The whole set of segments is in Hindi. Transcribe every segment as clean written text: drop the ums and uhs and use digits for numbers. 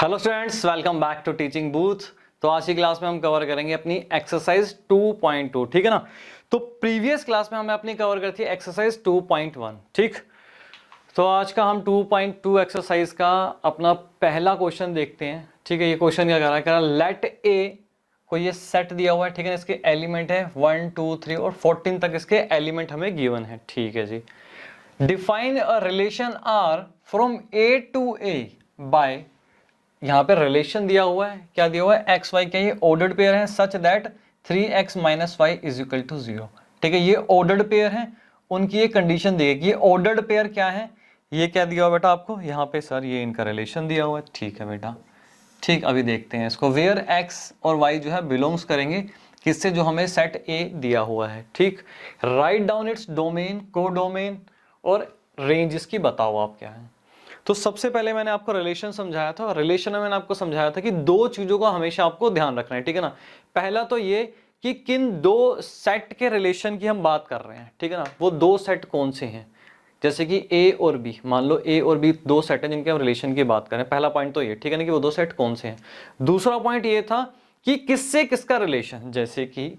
Hello students, welcome back to teaching booth. तो आज की क्लास में हम कवर करेंगे अपनी एक्सरसाइज 2.2, ठीक है ना। तो प्रीवियस क्लास में हमने अपनी कवर करी थी एक्सरसाइज 2.1, ठीक। तो आज का हम 2.2 एक्सरसाइज का अपना पहला क्वेश्चन देखते हैं, ठीक है। ये क्वेश्चन क्या कह रहा है, लेट ए को ये सेट दिया हुआ है, ठीक है। इसके एलिमेंट है 1 2 3 और 14 तक इसके एलिमेंट हमें गिवन है, ठीक है जी। Define a relation R from A to A by, यहाँ पे रिलेशन दिया हुआ है, क्या दिया हुआ है, एक्स वाई, क्या ये ऑर्डर्ड पेयर है, such that 3x minus Y is equal to 0, ठीक है। ये ऑर्डर्ड पेयर है, उनकी ये कंडीशन दी है कि ये ऑर्डर्ड पेयर क्या है, ये क्या दिया हुआ बेटा आपको यहाँ पे, सर ये इनका रिलेशन दिया हुआ है, ठीक है बेटा। ठीक, अभी देखते हैं इसको। वेयर x और y जो है बिलोंग्स करेंगे किससे, जो हमें सेट ए दिया हुआ है, ठीक। राइट डाउन इट्स डोमेन, को डोमेन और रेंज इसकी बताओ आप क्या है। तो सबसे पहले मैंने आपको रिलेशन समझाया था, रिलेशन में मैंने आपको समझाया था कि दो चीजों का हमेशा आपको ध्यान रखना है, ठीक है ना। पहला तो ये कि किन दो सेट के रिलेशन की हम बात कर रहे हैं, ठीक है ना। वो दो सेट कौन से हैं, जैसे कि ए और बी, मान लो ए और बी दो सेट हैं जिनके हम रिलेशन की बात करें। पहला पॉइंट तो ये, ठीक है ना, कि वो दो सेट कौन से हैं। दूसरा पॉइंट ये था कि किससे किसका रिलेशन, जैसे कि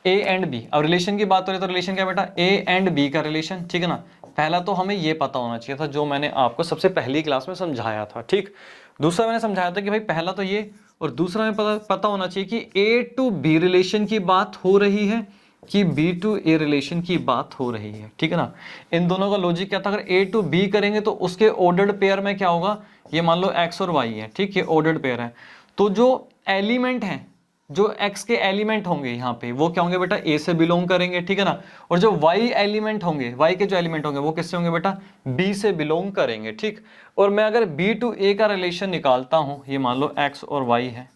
ए एंड बी। अब रिलेशन की बात हो रही तो रिलेशन क्या बेटा, ए एंड बी का रिलेशन, ठीक है ना। पहला तो हमें ये पता होना चाहिए था जो मैंने आपको सबसे पहली क्लास में समझाया था, ठीक। दूसरा मैंने समझाया था कि भाई पहला तो ये, और दूसरा हमें पता होना चाहिए कि ए टू बी रिलेशन की बात हो रही है कि बी टू ए रिलेशन की बात हो रही है, ठीक है ना। इन दोनों का लॉजिक क्या था, अगर ए टू बी करेंगे तो उसके ऑर्डर्ड पेयर में क्या होगा, ये मान लो एक्स और वाई है, ठीक, ये ऑर्डर्ड पेयर है। तो जो एलिमेंट है, जो x के एलिमेंट होंगे यहाँ पे वो क्या होंगे बेटा, a से बिलोंग करेंगे, ठीक है ना। और जो y एलिमेंट होंगे, y के जो एलिमेंट होंगे वो किससे होंगे बेटा, b से बिलोंग करेंगे, ठीक। और मैं अगर b टू a का रिलेशन निकालता हूँ, ये मान लो x और y है,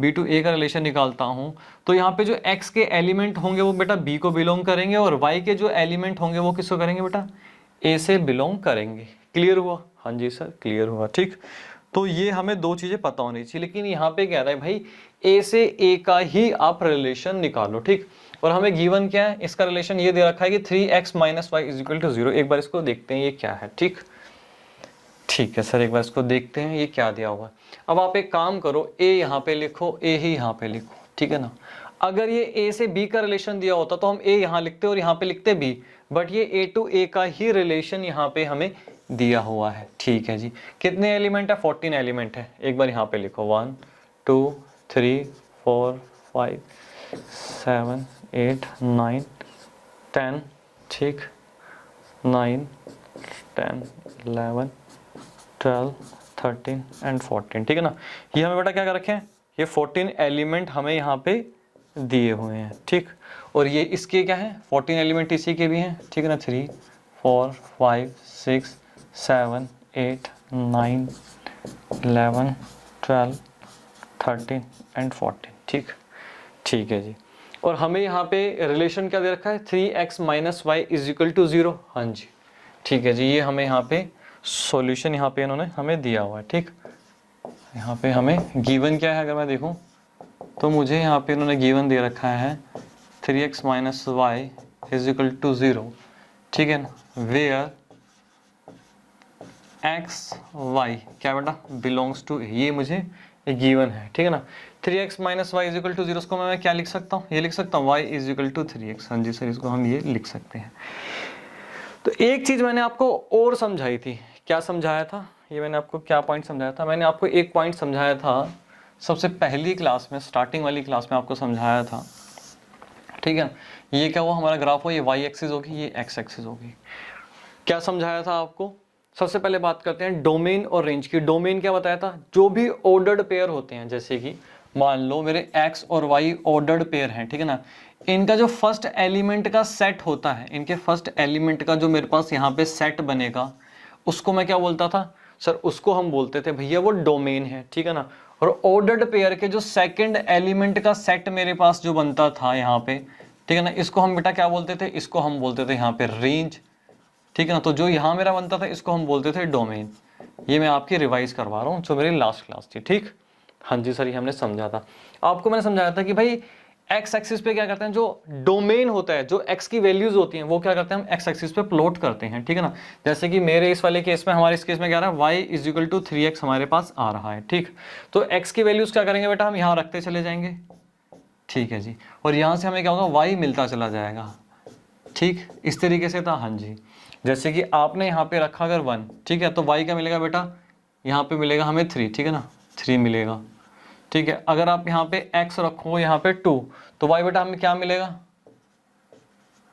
b टू a का रिलेशन निकालता हूँ, तो यहाँ पे जो x के एलिमेंट होंगे वो बेटा b को बिलोंग करेंगे, और y के जो एलिमेंट होंगे वो किसको करेंगे बेटा, a से बिलोंग करेंगे। क्लियर हुआ? हाँ जी सर, क्लियर हुआ, ठीक। तो ये हमें दो चीजें पता होनी चाहिए, लेकिन यहाँ पे कह रहा है भाई ए से ए का ही आप रिलेशन निकालो, ठीक। और हमें गिवन क्या है, इसका रिलेशन ये दे रखा है कि 3x minus Y is equal to 0। एक बार इसको देखते हैं ये क्या है, ठीक। ठीक है सर, एक बार इसको देखते हैं ये क्या दिया हुआ है। अब आप एक काम करो, ए यहाँ पे लिखो, ए ही यहाँ पे लिखो, ठीक है ना। अगर ये ए से बी का रिलेशन दिया होता तो हम ए यहाँ लिखते और यहाँ पे लिखते बी, बट ये ए टू ए का ही रिलेशन यहाँ पे हमें दिया हुआ है, ठीक है जी। कितने एलिमेंट है, 14 एलिमेंट है। एक बार यहाँ पे लिखो 1 2 3 4 5 7 8 9 10, ठीक, 9 10 11 12 13 एंड 14, ठीक है ना। ये हमें बेटा क्या कर रखे हैं, ये 14 एलिमेंट हमें यहाँ पे दिए हुए हैं, ठीक। और ये इसके क्या है, 14 एलिमेंट इसी के भी हैं, ठीक है ना। 3 4 5 6 7 8 9 11 12 13 एंड 14, ठीक, ठीक है जी। और हमें यहाँ पे रिलेशन क्या दे रखा है, 3x minus Y is equal to 0, हाँ जी, ठीक है जी। ये हमें यहाँ पे सॉल्यूशन यहाँ पे इन्होंने हमें दिया हुआ है, ठीक। यहाँ पे हमें गिवन क्या है, अगर मैं देखूँ तो मुझे यहाँ पे इन्होंने गिवन दे रखा है 3x minus Y is equal to 0, ठीक है ना। वेयर एक्स वाई क्या बेटा बिलोंग्स टू, ये मुझे गिवन है, ठीक है ना। 3x minus Y is equal to 0, इसको मैं क्या लिख सकता हूँ, ये लिख सकता हूँ y is equal to 3x, हाँ जी सर, इसको हम ये लिख सकते हैं। तो एक चीज मैंने आपको और समझाई थी, क्या समझाया था, ये मैंने आपको क्या पॉइंट समझाया था, मैंने आपको एक पॉइंट समझाया था सबसे पहली क्लास में, स्टार्टिंग वाली क्लास में आपको समझाया था, ठीक है। ये क्या हुआ, हमारा ग्राफ हो, ये y एक्सिस होगी, ये x एक्सिस होगी। क्या समझाया था आपको, सबसे पहले बात करते हैं डोमेन और रेंज की। डोमेन क्या बताया था, जो भी ऑर्डर्ड पेयर होते हैं, जैसे कि मान लो मेरे x और y ऑर्डर्ड पेयर हैं, ठीक है ना। इनका जो फर्स्ट एलिमेंट का सेट होता है, इनके फर्स्ट एलिमेंट का जो मेरे पास यहाँ पे सेट बनेगा, उसको मैं क्या बोलता था सर, उसको हम बोलते थे भैया वो डोमेन है, ठीक है ना। और ऑर्डर्ड पेयर के जो सेकंड एलिमेंट का सेट मेरे पास जो बनता था यहाँ पे, ठीक है ना, इसको हम बेटा क्या बोलते थे, इसको हम बोलते थे यहाँ पे रेंज, ठीक है ना। तो जो यहाँ मेरा बनता था इसको हम बोलते थे डोमेन। ये मैं आपकी रिवाइज करवा रहा हूँ जो मेरी लास्ट क्लास थी, ठीक। हाँ जी सर, ये हमने समझा था, आपको मैंने समझाया था कि भाई एक्स एक्सिस पे क्या करते हैं, जो डोमेन होता है, जो एक्स की वैल्यूज होती हैं, वो क्या करते हैं हम एक्स एक्सिस पे प्लॉट करते हैं, ठीक है ना। जैसे कि मेरे इस वाले केस में, हमारे इस केस में क्या रहा है, y is equal to 3x हमारे पास आ रहा है, ठीक। तो x की वैल्यूज क्या करेंगे बेटा, हम यहाँ रखते चले जाएंगे, ठीक है जी। और यहाँ से हमें क्या होगा, y मिलता चला जाएगा, ठीक। इस तरीके से था, हाँ जी। जैसे कि आपने यहाँ पे रखा अगर 1, ठीक है, तो y क्या मिलेगा बेटा, यहाँ पे मिलेगा हमें 3, ठीक है ना, 3 मिलेगा, ठीक है। अगर आप यहाँ पे x रखो, यहाँ पे 2, तो y बेटा हमें क्या मिलेगा,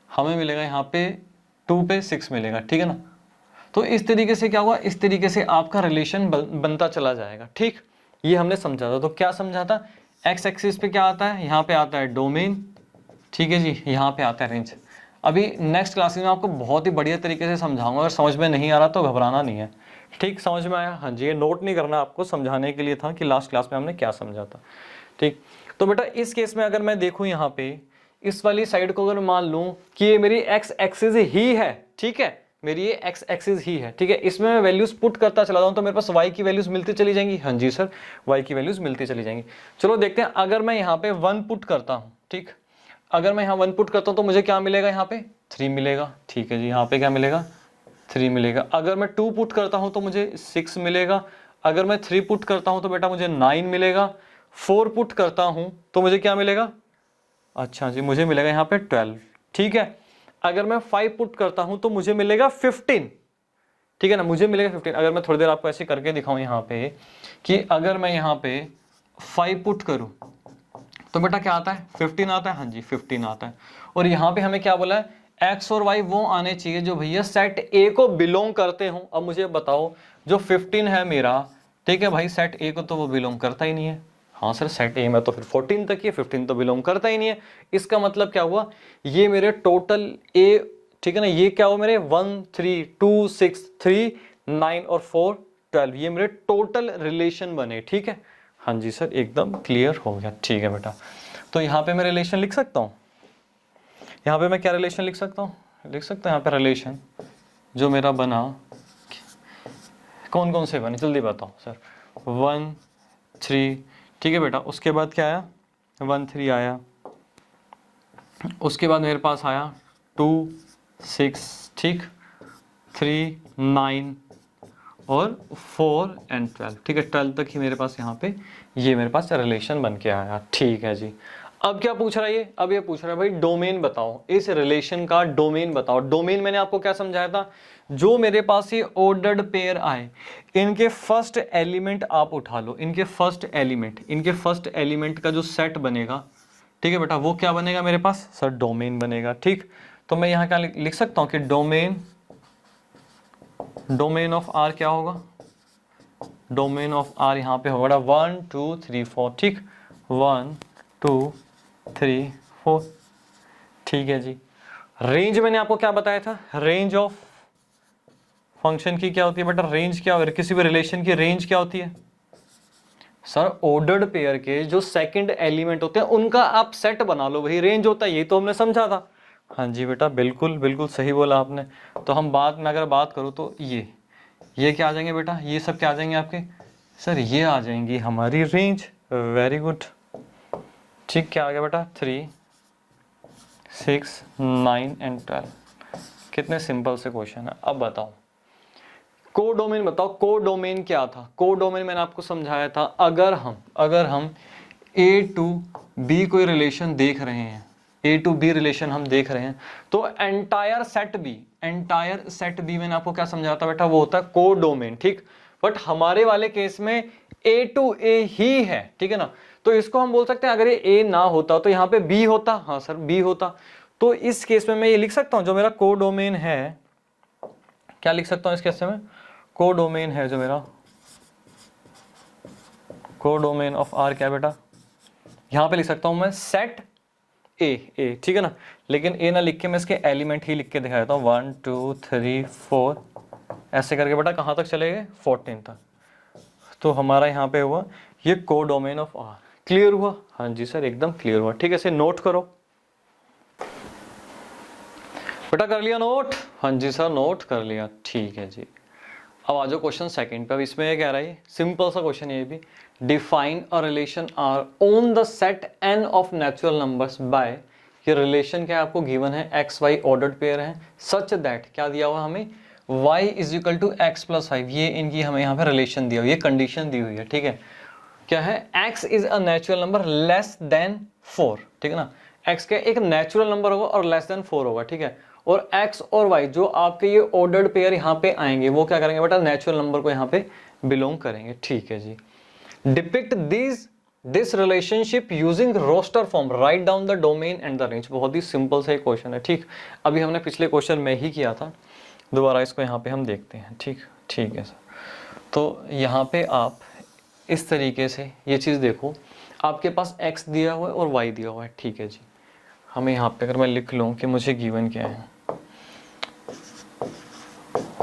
हमें मिलेगा यहाँ पे 2 पे 6 मिलेगा, ठीक है ना। तो इस तरीके से क्या हुआ, इस तरीके से आपका रिलेशन बनता चला जाएगा, ठीक। ये हमने समझा था। तो क्या समझा था, एक्स एक्सिस पे क्या आता है, यहाँ पे आता है डोमेन, ठीक है जी, यहाँ पे आता है रेंज। अभी नेक्स्ट क्लासेस में आपको बहुत ही बढ़िया तरीके से समझाऊंगा, अगर समझ में नहीं आ रहा तो घबराना नहीं है, ठीक। समझ में आया, हाँ जी। ये नोट नहीं करना, आपको समझाने के लिए था कि लास्ट क्लास में हमने क्या समझा था, ठीक। तो बेटा इस केस में अगर मैं देखूं, यहाँ पे इस वाली साइड को अगर मान लूं कि ये मेरी एक्स एक्सिस ही है, ठीक है, मेरी ये एक्स एक्सिस ही है, ठीक है। इसमें मैं वैल्यूज पुट करता चला जाऊं तो मेरे पास y की वैल्यूज मिलती चली जाएंगी, हाँ जी सर, y की वैल्यूज मिलती चली जाएंगी। चलो देखते हैं, अगर मैं यहाँ पे 1 पुट करता हूँ, ठीक, अगर मैं यहाँ 1 पुट करता हूँ तो मुझे क्या मिलेगा, यहाँ पे 3 मिलेगा, ठीक है जी। यहाँ पे क्या मिलेगा, 3 मिलेगा। अगर मैं 2 पुट करता हूँ तो मुझे 6 मिलेगा। अगर मैं 3 पुट करता हूँ तो बेटा मुझे 9 मिलेगा। 4 पुट करता हूँ तो मुझे क्या मिलेगा, अच्छा जी, मुझे मिलेगा यहाँ पे 12, ठीक है। अगर मैं 5 पुट करता हूँ तो मुझे मिलेगा 15, ठीक है ना, मुझे मिलेगा 15। अगर मैं थोड़ी देर आपको ऐसे करके दिखाऊं यहाँ पे कि अगर मैं यहाँ पे 5 पुट करूँ तो बेटा क्या आता है, 15 आता है, हाँ जी 15 आता है। और यहाँ पे हमें क्या बोला है, एक्स और वाई वो आने चाहिए जो भैया सेट ए को बिलोंग करते हो। अब मुझे बताओ, जो 15 है मेरा, ठीक है भाई, सेट ए को तो वो बिलोंग करता ही नहीं है। हाँ सर, सेट ए में तो फिर 14 तक ही है, 15 तो बिलोंग करता ही नहीं है। इसका मतलब क्या हुआ, ये मेरे टोटल ए, ठीक है ना, ये क्या हुआ मेरे 1 3 2 6 3 9 और 4 12, ये मेरे टोटल रिलेशन बने, ठीक है। हाँ जी सर, एकदम क्लियर हो गया, ठीक है बेटा। तो यहाँ पे मैं रिलेशन लिख सकता हूँ, यहाँ पे मैं क्या रिलेशन लिख सकता हूँ, लिख सकता हूँ यहाँ पे रिलेशन जो मेरा बना, कौन कौन से बने जल्दी बताओ सर। 1 3, ठीक है बेटा। उसके बाद क्या आया, 1 3 आया। उसके बाद मेरे पास आया 2 6, ठीक, 3 9 और 4 एंड 12, ठीक है। 12 तक ही मेरे पास यहाँ पे ये मेरे पास रिलेशन बन के आया, ठीक है जी। अब क्या पूछ रहा है ये, अब ये पूछ रहा है भाई डोमेन बताओ, इस रिलेशन का डोमेन बताओ। डोमेन मैंने आपको क्या समझाया था, जो मेरे पास ये ऑर्डर्ड पेयर आए, इनके फर्स्ट एलिमेंट आप उठा लो, इनके फर्स्ट एलिमेंट का जो सेट बनेगा, ठीक है बेटा, वो क्या बनेगा मेरे पास, सर डोमेन बनेगा, ठीक। तो मैं यहाँ क्या लिख सकता हूँ कि डोमेन ऑफ आर क्या होगा, डोमेन ऑफ आर यहाँ पे होगा 1 2 3 4, ठीक, 1 2 3 4, ठीक है जी। रेंज मैंने आपको क्या बताया था, रेंज ऑफ फंक्शन की क्या होती है बेटा, रेंज क्या होती है, किसी भी रिलेशन की रेंज क्या होती है सर, ऑर्डर्ड पेयर के जो सेकंड एलिमेंट होते हैं उनका आप सेट बना लो, वही रेंज होता है, ये तो हमने समझा था। हाँ जी बेटा, बिल्कुल बिल्कुल सही बोला आपने। तो हम बाद में अगर बात करूँ तो ये क्या आ जाएंगे बेटा, ये सब क्या आ जाएंगे आपके सर, ये आ जाएंगी हमारी रेंज, वेरी गुड, ठीक। क्या आ गया बेटा, 3 6 9 एंड 12। कितने सिंपल से क्वेश्चन है। अब बताओ को डोमेन बताओ, को डोमेन क्या था, को डोमेन मैंने आपको समझाया था, अगर हम ए टू बी कोई रिलेशन देख रहे हैं, ए टू बी रिलेशन हम देख रहे हैं, तो एंटायर सेट बी मैंने आपको क्या समझाया था बेटा, वो होता है को डोमेन, ठीक। बट हमारे वाले केस में ए टू ए ही है, ठीक है ना। तो इसको हम बोल सकते हैं अगर ये ए ना होता तो यहाँ पे बी होता, हाँ सर बी होता। तो इस केस में मैं ये लिख सकता हूँ जो मेरा को डोमेन है, क्या लिख सकता हूँ इस केस में, को डोमेन है जो मेरा, को डोमेन ऑफ आर क्या बेटा, यहां पे लिख सकता हूं मैं सेट ए, ठीक है ना। लेकिन ए ना लिख के मैं इसके एलिमेंट ही लिख के दिखा देता हूं, 1 2 3 4 ऐसे करके बेटा कहां तक चले गए, 14 तक। तो हमारा यहाँ पे हुआ ये को डोमेन ऑफ आर। क्लियर हुआ, हाँ जी सर एकदम क्लियर हुआ, ठीक है। इसे नोट करो बेटा, कर लिया नोट, हाँ जी सर नोट कर लिया, ठीक है जी। अब आ जाओ क्वेश्चन सेकंड पे। अब इसमें ये कह रहा है, सिंपल सा क्वेश्चन ये भी, define a relation R on the set n of natural numbers by, ये रिलेशन क्या है आपको गिवन है, एक्स वाई ऑर्डर्ड पेयर है, सच दैट क्या दिया हुआ हमें, y is equal to X plus 5, ये इनकी हमें यहाँ पे रिलेशन दिया हुआ, ये कंडीशन दी हुई है, ठीक है। क्या है, x is a natural number less than 4, ठीक है ना, x का एक नेचुरल नंबर होगा और लेस देन 4 होगा, ठीक है। और x और y जो आपके ये ऑर्डर्ड पेयर यहाँ पे आएंगे वो क्या करेंगे बेटा, नेचुरल नंबर को यहाँ पे बिलोंग करेंगे, ठीक है जी। Depict this relationship using roster form, write down the domain and the range. बहुत ही सिंपल सा एक क्वेश्चन है, ठीक। अभी हमने पिछले क्वेश्चन में ही किया था, दोबारा इसको यहाँ पे हम देखते हैं, ठीक ठीक है सर। तो यहाँ पे आप इस तरीके से ये चीज़ देखो, आपके पास x दिया हुआ है और y दिया हुआ है, ठीक है जी। हमें यहाँ पे अगर मैं लिख लूँ कि मुझे गिवन क्या है,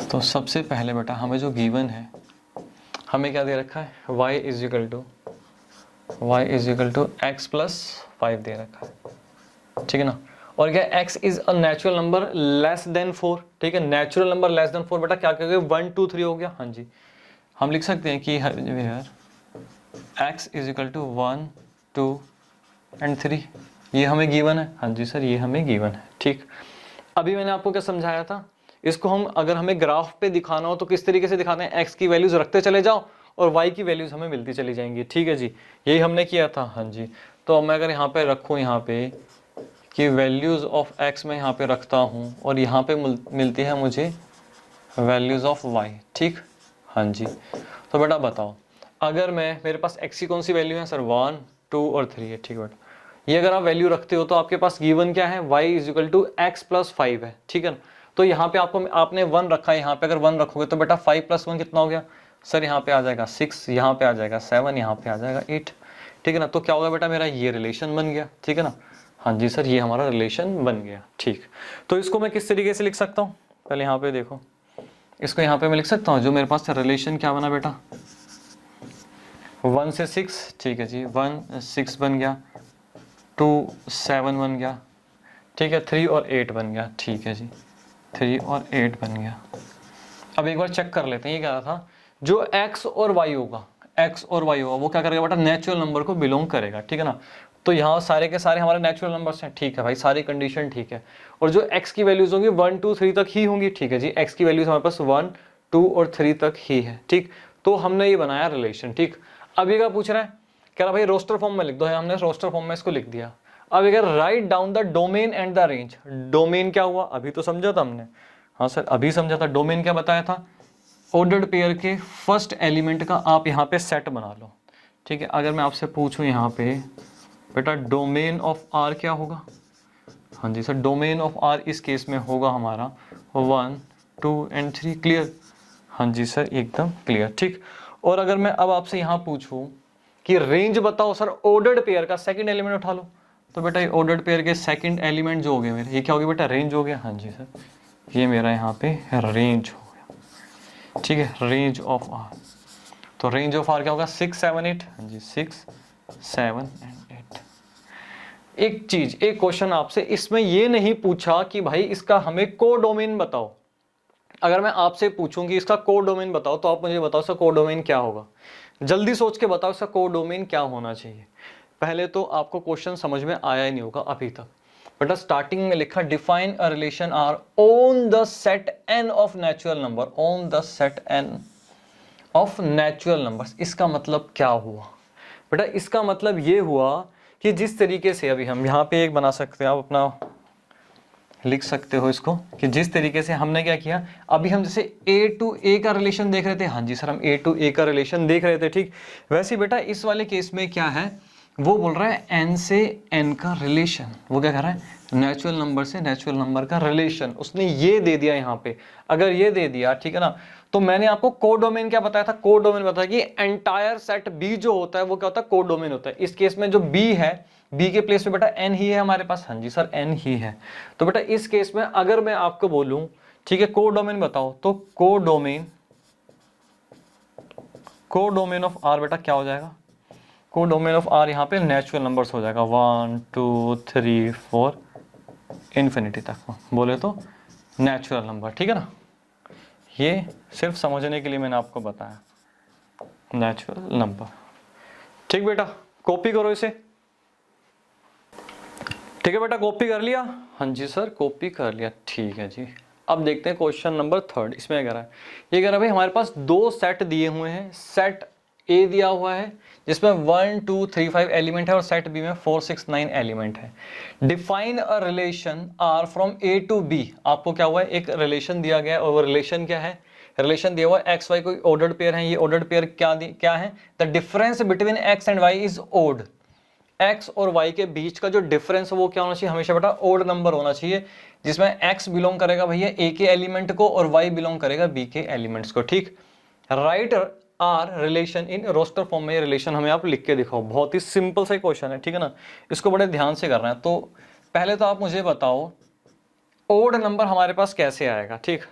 तो सबसे पहले बेटा हमें जो गिवन है, हमें क्या दे रखा है, y is equal to X plus 5 दे रखा है, ठीक है ना। और क्या, x is a natural number less than 4, ठीक है। नेचुरल नंबर लेस देन 4 बेटा क्या करोगे, 1 2 3 हो गया, हाँ जी। हम लिख सकते हैं कि x is equal to 1 2 and 3, ये हमें गिवन है, हाँ जी सर ये हमें गिवन है, ठीक। अभी मैंने आपको क्या समझाया था, इसको हम अगर हमें ग्राफ पे दिखाना हो तो किस तरीके से दिखाते हैं, x की वैल्यूज रखते चले जाओ और y की वैल्यूज हमें मिलती चली जाएंगी, ठीक है जी, यही हमने किया था, हाँ जी। तो मैं अगर यहाँ पे रखूँ, यहाँ पे कि वैल्यूज ऑफ x मैं यहाँ पे रखता हूँ और यहाँ पे मिलती है मुझे वैल्यूज ऑफ y, ठीक, हाँ जी। तो बेटा बताओ, अगर मेरे पास x की कौन सी वैल्यू है सर, 1 2 और 3 है, ठीक बेटा। ये अगर आप वैल्यू रखते हो तो आपके पास गिवन क्या है, y is equal to X plus 5 है, ठीक है ना। तो यहाँ पे आपने 1 रखा है, यहाँ पे अगर 1 रखोगे तो बेटा 5 + 1 कितना हो गया सर, यहाँ पे आ जाएगा 6, यहाँ पे आ जाएगा 7, यहाँ पे आ जाएगा 8, ठीक है ना। तो क्या होगा बेटा, मेरा ये रिलेशन बन गया, ठीक है ना, हाँ जी सर ये हमारा रिलेशन बन गया, ठीक। तो इसको मैं किस तरीके से लिख सकता हूँ, पहले यहाँ पे देखो, इसको यहाँ पे मैं लिख सकता हूँ, जो मेरे पास रिलेशन क्या बना बेटा, 1 से 6, ठीक है जी, 1 6 बन गया, 2 7 बन गया, ठीक है, 3 और 8 बन गया, ठीक है जी, 3 और 8 बन गया। अब एक बार चेक कर लेते हैं, ये क्या था, जो x और y होगा, वो क्या करेगा बेटा, नेचुरल नंबर को बिलोंग करेगा, ठीक है ना। तो यहाँ सारे के सारे हमारे नेचुरल नंबर्स हैं, ठीक है भाई, सारी कंडीशन ठीक है। और जो x की वैल्यूज होंगी 1 2 3 तक ही होंगी, ठीक है जी, x की वैल्यूज हमारे पास 1 2 और 3 तक ही है, ठीक। तो हमने ये बनाया रिलेशन, ठीक। अब ये क्या पूछ रहा है, कह रहा भाई रोस्टर फॉर्म में लिख दो, है हमने रोस्टर फॉर्म में इसको लिख दिया। अब अगर right down the domain and the range, domain क्या हुआ अभी तो समझा था हमने, हाँ सर अभी समझा था। डोमेन क्या बताया था, ऑर्डर्ड पेयर के फर्स्ट एलिमेंट का आप यहाँ पे सेट बना लो, ठीक है। अगर मैं आपसे पूछूं यहाँ पे बेटा डोमेन ऑफ आर क्या होगा, हाँ जी सर डोमेन ऑफ आर इस केस में होगा हमारा 1 2 एंड 3, क्लियर, हाँ जी सर एकदम क्लियर, ठीक। और अगर मैं अब आपसे यहाँ पूछूं कि रेंज बताओ सर ऑर्डर्ड पेयर का, सेकंड एलिमेंट उठा लो, तो बेटा ये ऑर्डर्ड पेयर के सेकंड एलिमेंट जो हो गए मेरे, ये क्या हो गया बेटा, रेंज हो गया, हाँ जी सर ये मेरा यहाँ पे रेंज हो गया, ठीक है, रेंज ऑफ आर। तो रेंज ऑफ आर क्या होगा, 6 7 8, हाँ जी 6 7 एंड 8। एक चीज, एक क्वेश्चन आपसे इसमें ये नहीं पूछा कि भाई इसका हमें कोडोमेन बताओ। अगर मैं आपसे पूछूं कि इसका कोडोमेन बताओ तो आप मुझे बताओ इसका कोडोमेन क्या होगा, जल्दी सोच के बताओ इसका कोडोमेन क्या होना चाहिए। पहले तो आपको क्वेश्चन समझ में आया ही नहीं होगा अभी तक। बेटा स्टार्टिंग में लिखा define a relation R on the set n of natural number, on the set n of natural numbers. इसका मतलब क्या हुआ बेटा, इसका मतलब ये हुआ कि जिस तरीके से अभी हम यहाँ पे एक बना सकते हैं, आप अपना लिख सकते हो इसको, कि जिस तरीके से हमने क्या किया, अभी हम जैसे a टू a का रिलेशन देख रहे थे, हाँ जी सर हम a टू a का रिलेशन देख रहे थे, ठीक। वैसे बेटा इस वाले केस में क्या है, वो बोल रहा है n से n का रिलेशन, वो क्या कर रहा है, नेचुरल नंबर से नेचुरल नंबर का रिलेशन, उसने ये दे दिया यहाँ पे। अगर ये दे दिया, ठीक है ना, तो मैंने आपको कोडोमेन क्या बताया था, कोडोमेन बताया कि एंटायर सेट B जो होता है वो क्या होता है, कोडोमेन होता है। इस केस में जो B है, B के प्लेस पे बेटा n ही है हमारे पास, हाँ जी सर n ही है। तो बेटा इस केस में अगर मैं आपको बोलूं, ठीक है कोडोमेन बताओ, तो कोडोमेन ऑफ R बेटा क्या हो जाएगा, कोडोमेन ऑफ R यहाँ पे नेचुरल नंबर्स हो जाएगा, 1 2 3 4 इन्फिनिटी तक बोले तो नेचुरल नंबर, ठीक है ना। ये सिर्फ समझने के लिए मैंने आपको बताया, नेचुरल नंबर। ठीक बेटा, कॉपी करो इसे। ठीक है बेटा, कॉपी कर लिया? हाँ जी सर, कॉपी कर लिया। ठीक है जी, अब देखते हैं क्वेश्चन नंबर 3। इसमें क्या कह रहा है, ये कह रहा है भाई हमारे पास दो सेट दिए हुए हैं। सेट ए दिया हुआ है जिसमें 1 2 3 5 एलिमेंट है और सेट बी में 4 6 9 एलिमेंट है। Define a relation R from A to B. आपको क्या हुआ है, एक रिलेशन दिया गया है और वो रिलेशन क्या है, रिलेशन दिया हुआ है एक्स वाई कोई ऑर्डर्ड पेयर है। ये ऑर्डर्ड पेयर क्या है, the difference between X and Y is odd. X और वाई के बीच का जो डिफरेंस है वो क्या होना चाहिए, हमेशा बेटा ओड नंबर होना चाहिए, जिसमें एक्स बिलोंग करेगा भैया ए के एलिमेंट को और वाई बिलोंग करेगा बी के एलिमेंट्स को। ठीक, write R relation in roster form में। ये रिलेशन हमें आप लिख के दिखाओ। बहुत ही सिंपल सा क्वेश्चन है, ठीक है ना, इसको बड़े ध्यान से करना है। तो पहले तो आप मुझे बताओ ओड नंबर हमारे पास कैसे आएगा। ठीक,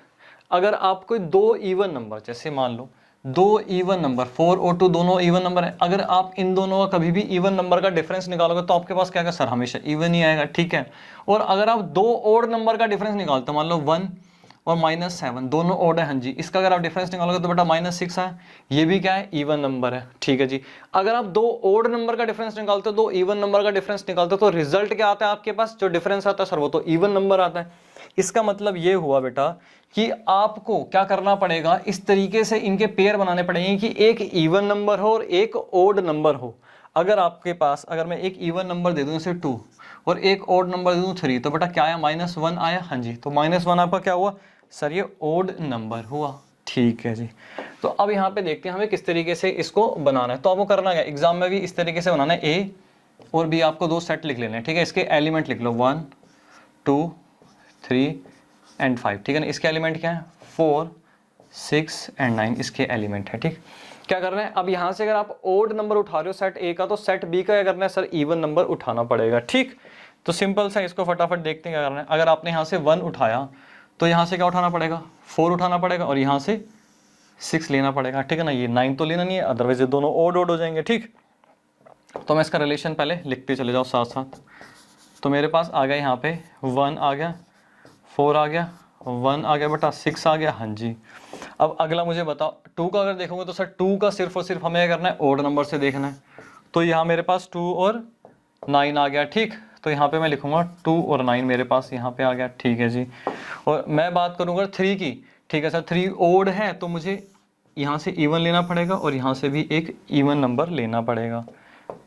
अगर आप कोई दो इवन नंबर, जैसे मान लो दो इवन नंबर 4 और 2 दोनों इवन नंबर है, अगर आप इन दोनों का कभी भी इवन नंबर का डिफरेंस निकालोगे तो आपके पास क्या आएगा सर, हमेशा इवन ही आएगा। ठीक है, और अगर आप दो ओड नंबर का डिफरेंस निकालते हो, मान लो 1 और -7 दोनों ओड है, हाँ जी, इसका अगर आप डिफरेंस निकालोगे तो बेटा -6 है, ये भी क्या है, इवन नंबर है। ठीक है जी, अगर आप दो ओड नंबर का डिफरेंस निकालते हो, दो इवन नंबर का डिफरेंस निकालते हो, तो रिजल्ट क्या आता है आपके पास, जो डिफरेंस आता है सर वो तो इवन नंबर आता है। इसका मतलब ये हुआ बेटा कि आपको क्या करना पड़ेगा, इस तरीके से इनके पेयर बनाने पड़ेंगे कि एक इवन नंबर हो और एक ओड नंबर हो। अगर आपके पास, अगर मैं एक इवन नंबर दे दूं जैसे 2 और एक ओड नंबर दे दूं 3, तो बेटा क्या आया, -1 आया। हाँ जी, तो -1 आपका क्या हुआ सर, ये ओड नंबर हुआ। ठीक है जी, तो अब यहाँ पे देखते हैं हमें किस तरीके से इसको बनाना है। तो आपको करना क्या, एग्जाम में भी इस तरीके से बनाना है, ए और बी आपको दो सेट लिख लेने हैं। ठीक है, इसके एलिमेंट लिख लो 1 2 3 एंड 5। ठीक है ना, इसके एलिमेंट क्या है, 4 6 एंड 9 इसके एलिमेंट है। ठीक, क्या कर रहे हैं, अब यहाँ से अगर आप ओड नंबर उठा रहे हो सेट ए का, तो सेट बी का क्या करना है सर, इवन नंबर उठाना पड़ेगा। ठीक, तो सिंपल सा, इसको फटाफट देखते हैं क्या करना है। अगर आपने यहाँ से 1 उठाया तो यहाँ से क्या उठाना पड़ेगा, 4 उठाना पड़ेगा और यहाँ से 6 लेना पड़ेगा। ठीक है ना, ये 9 तो लेना नहीं है, अदरवाइज ये दोनों ओड हो जाएंगे। ठीक, तो मैं इसका रिलेशन पहले लिखते चले जाओ साथ साथ। तो मेरे पास आ गया यहाँ पे 1 आ गया, 4 आ गया, 1 आ गया बेटा, 6 आ गया। हाँ जी, अब अगला मुझे बताओ 2 का अगर देखोगे तो सर 2 का सिर्फ और सिर्फ हमें क्या करना है, ओड नंबर से देखना है। तो यहाँ मेरे पास 2 और 9 आ गया। ठीक, तो यहाँ पे मैं लिखूंगा 2 और 9 मेरे पास यहाँ पे आ गया। ठीक है जी, और मैं बात करूँगा 3 की। ठीक है सर, 3 ओड है तो मुझे यहाँ से इवन लेना पड़ेगा और यहाँ से भी एक इवन नंबर लेना पड़ेगा।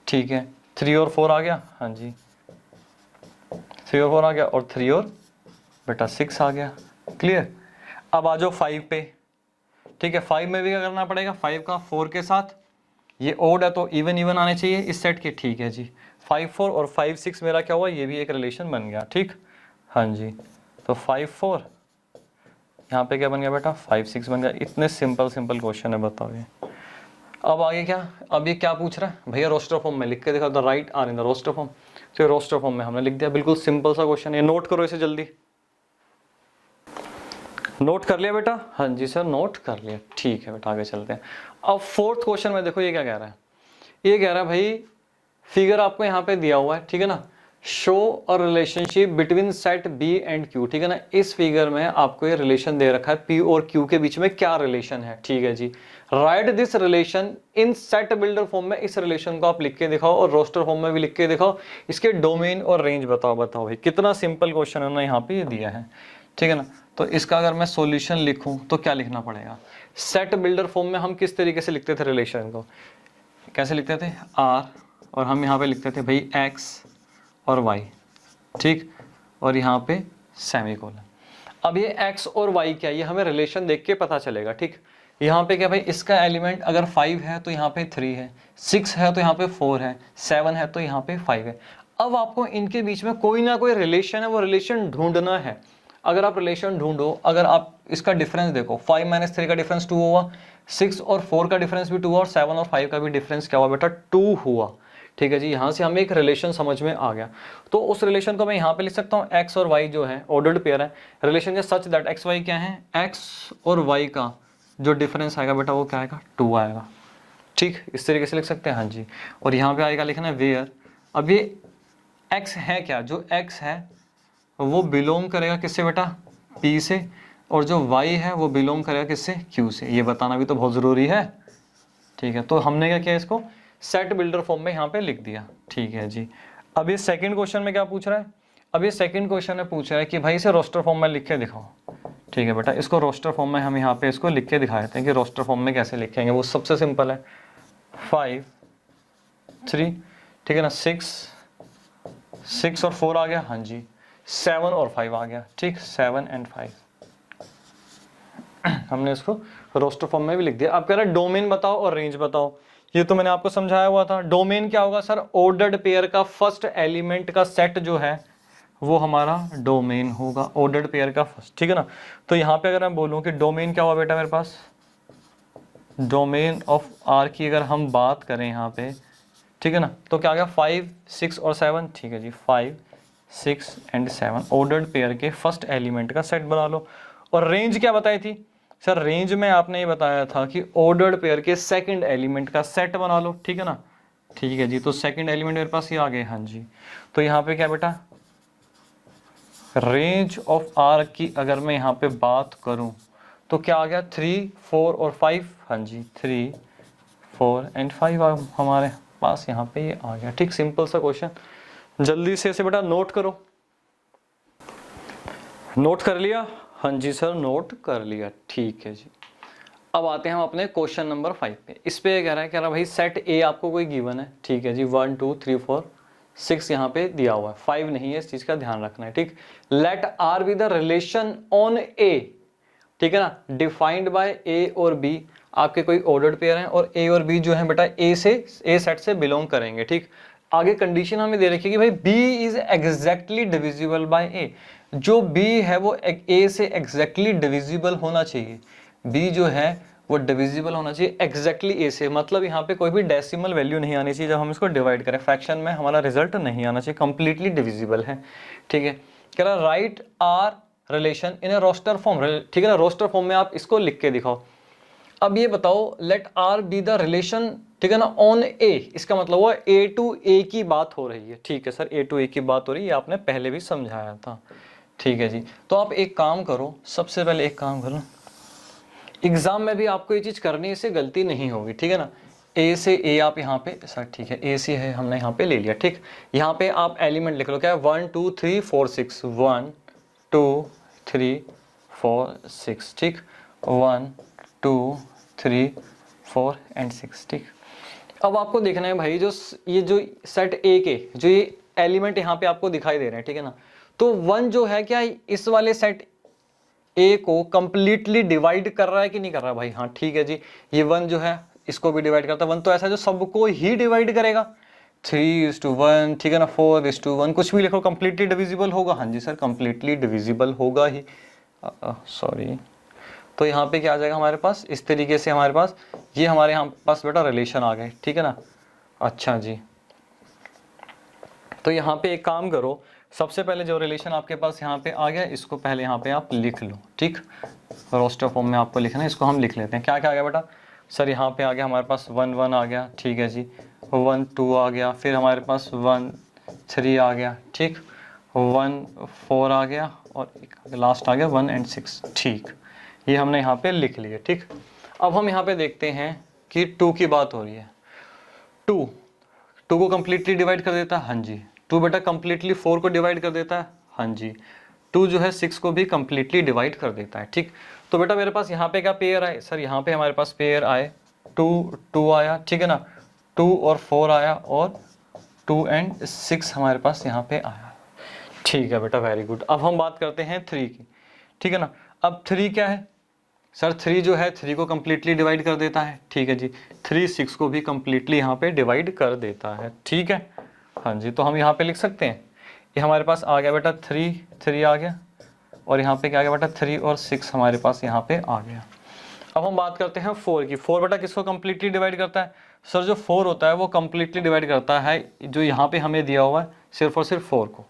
ठीक है, 3 और 4 आ गया। हाँ जी, 3 और 4 आ गया और 3 और बेटा 6 आ गया। क्लियर, अब आ जाओ 5 पे। ठीक है, 5 में भी क्या करना पड़ेगा, 5 का 4 के साथ, ये ओड है तो इवन इवन आने चाहिए इस सेट के। ठीक है जी, 5 4 और 5 6 मेरा क्या हुआ, ये भी एक रिलेशन बन गया। ठीक, हाँ जी, तो 5 4 यहाँ पे क्या बन गया बेटा, 5 6 बन गया। इतने सिंपल क्वेश्चन है, बताओ ये। अब आगे क्या, अब ये क्या पूछ रहा है भैया, रोस्टर फॉर्म में लिख के दिखा, the write R in the roster form. तो ये रोस्टर फॉर्म में हमने लिख दिया, बिल्कुल सिंपल सा क्वेश्चन है। नोट करो इसे जल्दी, नोट कर लिया बेटा? हाँ जी सर, नोट कर लिया। ठीक है बेटा, आगे चलते हैं। अब फोर्थ क्वेश्चन में देखो ये क्या कह रहा है, ये कह रहा है भाई फिगर आपको यहाँ पे दिया हुआ है, ठीक है ना, show a relationship between set B and Q. ठीक है ना, इस फिगर में आपको ये रिलेशन दे रखा है, पी और क्यू के बीच में क्या रिलेशन है। ठीक है जी, write this relation in set builder form में। इस रिलेशन को आप लिख के दिखाओ और रोस्टर फॉर्म में भी लिख के दिखाओ। इसके डोमेन और रेंज बताओ भाई। कितना सिंपल क्वेश्चन है ना, यहाँ पे ये दिया है। ठीक है ना, तो इसका अगर मैं सॉल्यूशन लिखूं तो क्या लिखना पड़ेगा, सेट बिल्डर फॉर्म में हम किस तरीके से लिखते थे रिलेशन को, कैसे लिखते थे, आर और हम यहाँ पे लिखते थे भाई एक्स और वाई। ठीक, और यहाँ पे सेमीकोलन। अब ये एक्स और वाई क्या, ये हमें रिलेशन देख के पता चलेगा। ठीक, यहाँ पे क्या भाई, इसका एलिमेंट अगर 5 है तो यहाँ पे 3 है, 6 है तो यहाँ पे 4 है, 7 है तो यहाँ पे 5 है। अब आपको इनके बीच में कोई ना कोई रिलेशन है, वो रिलेशन ढूंढना है। अगर आप रिलेशन ढूंढो, अगर आप इसका डिफरेंस देखो, 5 - 3 का डिफरेंस 2 हुआ, 6 और 4 का डिफरेंस भी 2 हुआ और 7 और 5 का भी डिफरेंस क्या हुआ बेटा, 2 हुआ। ठीक है जी, यहाँ से हमें एक रिलेशन समझ में आ गया। तो उस रिलेशन को मैं यहाँ पे लिख सकता हूँ, एक्स और वाई जो है ऑर्डर्ड पेयर है, relation is such that X Y क्या है, एक्स और वाई का जो डिफरेंस आएगा बेटा वो क्या आएगा, 2 आएगा। ठीक, इस तरीके से लिख सकते हैं। हाँ जी, और यहाँ पे आएगा लिखना है वेयर। अब ये एक्स है क्या, जो एक्स है वो बिलोंग करेगा किससे बेटा, पी से, और जो y है वो बिलोंग करेगा किससे, q से। ये बताना भी तो बहुत ज़रूरी है, ठीक है। तो हमने क्या किया, इसको सेट बिल्डर फॉर्म में यहाँ पे लिख दिया, ठीक है जी। अब ये सेकंड क्वेश्चन में क्या पूछ रहा है, अब ये सेकंड क्वेश्चन में पूछ रहा है कि भाई इसे रोस्टर फॉर्म में लिख के दिखाओ, ठीक है बेटा। इसको रोस्टर फॉर्म में हम यहाँ पे इसको लिख के दिखा देते हैं कि रोस्टर फॉर्म में कैसे लिखेंगे। वो सबसे सिंपल है, 5 3, ठीक है ना, 6 और 4 आ गया, हाँ जी, 7 और 5 आ गया, ठीक, 7 और 5 हमने इसको रोस्टर फॉर्म में भी लिख दिया। अब कह रहा है डोमेन बताओ और रेंज बताओ। ये तो मैंने आपको समझाया हुआ था। डोमेन क्या होगा सर, ऑर्डर्ड पेयर का फर्स्ट एलिमेंट का सेट जो है वो हमारा डोमेन होगा, ऑर्डर्ड पेयर का फर्स्ट, ठीक है ना। तो यहाँ पे अगर मैं बोलूँ कि डोमेन क्या हुआ बेटा मेरे पास, डोमेन ऑफ आर की अगर हम बात करें यहाँ पे, ठीक है ना, तो क्या आ गया, 5 6 और 7, ठीक है जी, 5 6 एंड 7 ऑर्डर्ड पेयर के फर्स्ट एलिमेंट का सेट बना लो। और रेंज क्या बताई थी सर, रेंज में आपने ये बताया था कि ऑर्डर्ड पेयर के सेकंड एलिमेंट का सेट बना लो, ठीक है ना, ठीक है जी। तो सेकंड एलिमेंट मेरे पास ये आ गए, हाँ जी। तो यहाँ पे क्या बेटा, रेंज ऑफ आर की अगर मैं यहाँ पे बात करूँ तो क्या आ गया, 3 4 और 5, हाँ जी, 3 4 एंड 5 हमारे पास यहाँ पे ये आ गया, ठीक। सिंपल सा क्वेश्चन, जल्दी से इसे बेटा नोट करो। नोट कर लिया, हाँ जी सर नोट कर लिया, ठीक है जी। अब आते हैं हम अपने क्वेश्चन नंबर 5 पे। इस पे कह रहा है भाई सेट ए आपको कोई गिवन है, ठीक है जी, 1 2 3 4 6 यहाँ पे दिया हुआ है, 5 नहीं है, इस चीज का ध्यान रखना है, ठीक। Let R be the relation on A, ठीक है ना, डिफाइंड बाय ए और बी। आपके कोई ऑर्डर्ड पेयर हैं और ए और बी जो है बेटा ए सेट से बिलोंग करेंगे, ठीक। आगे कंडीशन हमें दे रखी है कि भाई B is exactly divisible by A. जो बी है वो ए से एग्जैक्टली डिविजिबल होना चाहिए, बी जो है वो डिविजिबल होना चाहिए एग्जैक्टली ए से। मतलब यहाँ पे कोई भी डेसिमल वैल्यू नहीं आनी चाहिए जब हम इसको डिवाइड करें, फ्रैक्शन में हमारा रिजल्ट नहीं आना चाहिए, कंप्लीटली डिविजिबल है, ठीक है। कह रहा write R relation in a roster form, ठीक है ना, रोस्टर फॉर्म में आप इसको लिख के दिखाओ। अब ये बताओ let R be the relation, ठीक है ना, ऑन ए, इसका मतलब हुआ ए टू ए की बात हो रही है, ठीक है सर, ए टू ए की बात हो रही है, आपने पहले भी समझाया था, ठीक है जी। तो आप एक काम करो, सबसे पहले एक काम करो, एग्जाम में भी आपको ये चीज करनी है, इससे गलती नहीं होगी, ठीक है ना। ए से ए आप यहाँ पे सर, ठीक है, ए से है हमने यहाँ पे ले लिया, ठीक। यहाँ पे आप एलिमेंट लिख लो, क्या है, 1 2 3 4 6, 1 2 3 4 6, ठीक, 1 2 3 4 एंड 6, ठीक। अब आपको देखना है भाई जो ये जो सेट ए के जो ये एलिमेंट यहाँ पे आपको दिखाई दे रहे हैं, ठीक है ना, तो 1 जो है क्या इस वाले सेट ए को कंप्लीटली डिवाइड कर रहा है कि नहीं कर रहा भाई, हाँ ठीक है जी, ये 1 जो है इसको भी डिवाइड करता है। 1 तो ऐसा जो सबको ही डिवाइड करेगा, 3:1, ठीक है ना, 4:1, कुछ भी लिखो, कंप्लीटली डिविजिबल होगा, हाँ जी सर कंप्लीटली डिविजिबल होगा ही, सॉरी। तो यहाँ पे क्या आ जाएगा हमारे पास, इस तरीके से हमारे पास ये हमारे यहाँ पास बेटा रिलेशन आ गए, ठीक है ना। अच्छा जी, तो यहाँ पे एक काम करो, सबसे पहले जो रिलेशन आपके पास यहाँ पे आ गया इसको पहले यहाँ पे आप लिख लो, ठीक। रोस्टर फॉर्म में आपको लिखना है, इसको हम लिख लेते हैं। क्या क्या आ गया बेटा सर, यहाँ पे आ गया हमारे पास 1 1 आ गया, ठीक है जी, 1 2 आ गया, फिर हमारे पास 1 3 आ गया, ठीक, 1 4 आ गया और लास्ट आ गया 1 एंड 6, ठीक। ये हमने यहाँ पे लिख लिया, ठीक। अब हम यहाँ पे देखते हैं कि 2 की बात हो रही है। 2 को कंप्लीटली डिवाइड कर देता है, हाँ जी। 2 बेटा कंप्लीटली 4 को डिवाइड कर देता है, हाँ जी। 2 जो है 6 को भी कंप्लीटली डिवाइड कर देता है, ठीक। तो बेटा मेरे पास यहाँ पे क्या पेयर आए सर, यहाँ पे हमारे पास पेयर आए 2 2 आया, ठीक है ना, 2 और 4 आया और 2 एंड 6 हमारे पास यहाँ पे आया, ठीक है बेटा, वेरी गुड। अब हम बात करते हैं 3 की, ठीक है ना। अब 3 क्या है सर, 3 जो है 3 को कंप्लीटली डिवाइड कर देता है, ठीक है जी। 3 6 को भी कंप्लीटली यहाँ पे डिवाइड कर देता है, ठीक है, हाँ जी। तो हम यहाँ पे लिख सकते हैं, ये हमारे पास आ गया बेटा 3 आ गया और यहाँ पे क्या आ गया बेटा 3 और 6 हमारे पास यहाँ पे आ गया। अब हम बात करते हैं 4 की। 4 बेटा किसको कंप्लीटली डिवाइड करता है सर, जो 4 होता है वो कंप्लीटली डिवाइड करता है, जो यहाँ पे हमें दिया हुआ है सिर्फ और सिर्फ 4 को,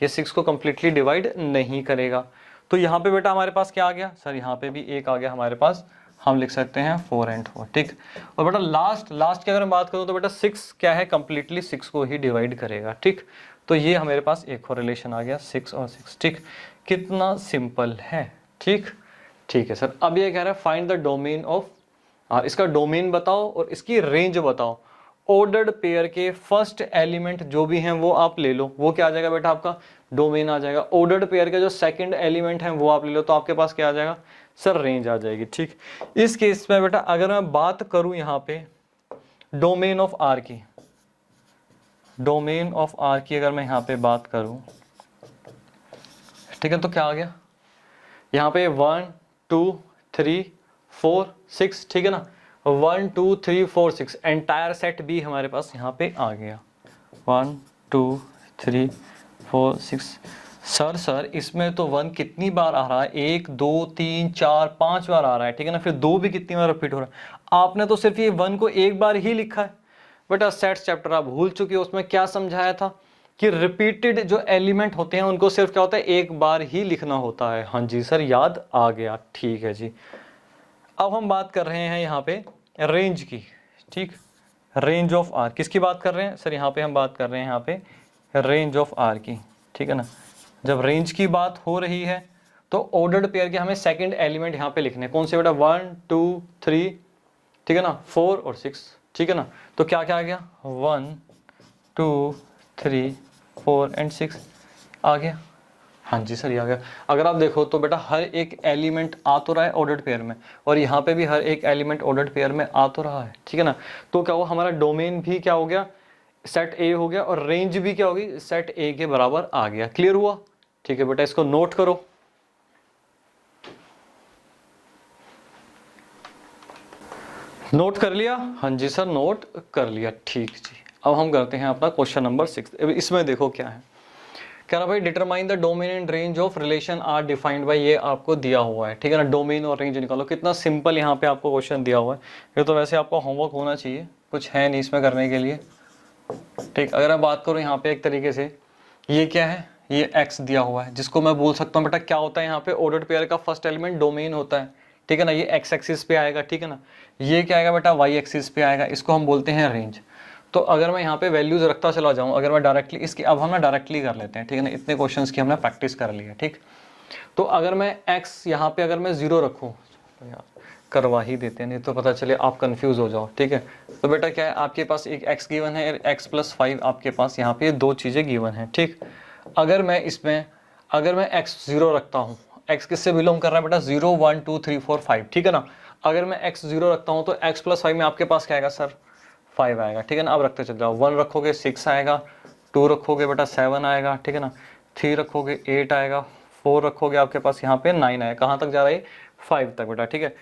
ये 6 को कंप्लीटली डिवाइड नहीं करेगा। तो यहाँ पे बेटा हमारे पास क्या आ गया सर, यहाँ पे भी एक आ गया हमारे पास, हम लिख सकते हैं 4 एंड 4, ठीक। और बेटा लास्ट की अगर मैं बात करूँ तो बेटा 6 क्या है, कंप्लीटली 6 को ही डिवाइड करेगा, ठीक। तो ये हमारे पास एक और रिलेशन आ गया 6 और 6, ठीक। कितना सिंपल है, ठीक। ठीक है सर। अब ये कह रहा है फाइंड द डोमेन ऑफ, इसका डोमेन बताओ और इसकी रेंज बताओ। ऑर्डर्ड पेयर के फर्स्ट एलिमेंट जो भी हैं वो आप ले लो, वो क्या आ जाएगा बेटा आपका डोमेन आ जाएगा। ऑर्डर्ड पेयर के जो सेकंड एलिमेंट हैं वो आप ले लो, तो आपके पास क्या आ जाएगा सर रेंज आ जाएगी। ठीक, इस केस में बेटा अगर मैं बात करूं यहाँ पे डोमेन ऑफ आर की, डोमेन ऑफ आर की अगर मैं यहाँ पे बात करूं, ठीक है, तो क्या आ गया यहाँ पे 1 2 3 4 6, ठीक है ना, 1 2 3 4 6 एंटायर सेट भी हमारे पास यहाँ पे आ गया। 1 2 3 4 6। सर इसमें तो 1 कितनी बार आ रहा है, 1 2 3 4 5 बार आ रहा है, ठीक है ना, फिर 2 भी कितनी बार रिपीट हो रहा है। आपने तो सिर्फ ये 1 को एक बार ही लिखा है, बेटा सेट्स चैप्टर आप भूल चुके हो, उसमें क्या समझाया था कि रिपीटेड जो एलिमेंट होते हैं उनको सिर्फ क्या होता है एक बार ही लिखना होता है। हाँ जी सर याद आ गया, ठीक है जी। अब हम बात कर रहे हैं यहाँ पे रेंज की, ठीक, रेंज ऑफ आर किसकी बात कर रहे हैं सर, यहाँ पे हम बात कर रहे हैं यहाँ पे रेंज ऑफ आर की, ठीक है ना। जब रेंज की बात हो रही है तो ऑर्डर्ड पेयर के हमें सेकंड एलिमेंट यहाँ पे लिखने, कौन से बेटा 1 2 3, ठीक है ना, 4 और 6, ठीक है ना। तो क्या क्या आ गया 1 2 3 4 एंड 6 आ गया। हाँ जी सर ये आ गया। अगर आप देखो तो बेटा हर एक एलिमेंट आ तो रहा है ऑर्डर्ड पेयर में, और यहाँ पे भी हर एक एलिमेंट ऑर्डर्ड पेयर में आ तो रहा है, ठीक है ना। तो क्या हुआ हमारा डोमेन भी क्या हो गया सेट ए हो गया, और रेंज भी क्या होगी सेट ए के बराबर आ गया। क्लियर हुआ, ठीक है बेटा, इसको नोट करो। नोट कर लिया, हाँ जी सर नोट कर लिया, ठीक जी। अब हम करते हैं अपना क्वेश्चन नंबर 6। इसमें देखो क्या है, कह रहा भाई determine the domain and range of relation R defined by, ये आपको दिया हुआ है, ठीक है ना। डोमेन और रेंज निकालो, कितना सिंपल यहाँ पे आपको क्वेश्चन दिया हुआ है। ये तो वैसे आपका होमवर्क होना चाहिए, कुछ है नहीं इसमें करने के लिए, ठीक। अगर मैं बात करूँ यहाँ पे एक तरीके से, ये क्या है, ये x दिया हुआ है, जिसको मैं बोल सकता हूँ बेटा क्या होता है यहाँ पे ऑर्डर्ड पेयर का फर्स्ट एलिमेंट डोमेन होता है, ठीक है ना। ये x एक्सिस पे आएगा, ठीक है ना। ये क्या आएगा बेटा y एक्सिस पे आएगा, इसको हम बोलते हैं रेंज। तो अगर मैं यहाँ पे वैल्यूज रखता चला जाऊँ, अगर मैं डायरेक्टली इसकी, अब हम ना डायरेक्टली कर लेते हैं, ठीक है ना, इतने क्वेश्चंस की हमने प्रैक्टिस कर ली है, ठीक। तो अगर मैं x यहाँ पे अगर मैं 0 रखूँ, तो यार करवा ही देते हैं, नहीं तो पता चले आप कंफ्यूज हो जाओ, ठीक है। तो बेटा क्या है आपके पास एक x गिवन है, x + 5 आपके पास यहाँ पे दो चीज़ें गिवन है, ठीक। अगर मैं इसमें अगर मैं x 0 रखता हूँ, x किससे बिलोंग कर रहा है बेटा 0 1 2 3 4 5, ठीक है ना। अगर मैं x 0 रखता हूँ तो x + 5 में आपके पास क्या आएगा सर 5 आएगा, ठीक है ना। अब रखते चल जाओ, 1 रखोगे 6 आएगा, 2 रखोगे बेटा 7 आएगा, ठीक है ना, 3 रखोगे 8 आएगा, 4 रखोगे आपके पास यहाँ पे 9 आएगा, कहाँ तक जा रहा है 5 तक बेटा, ठीक है।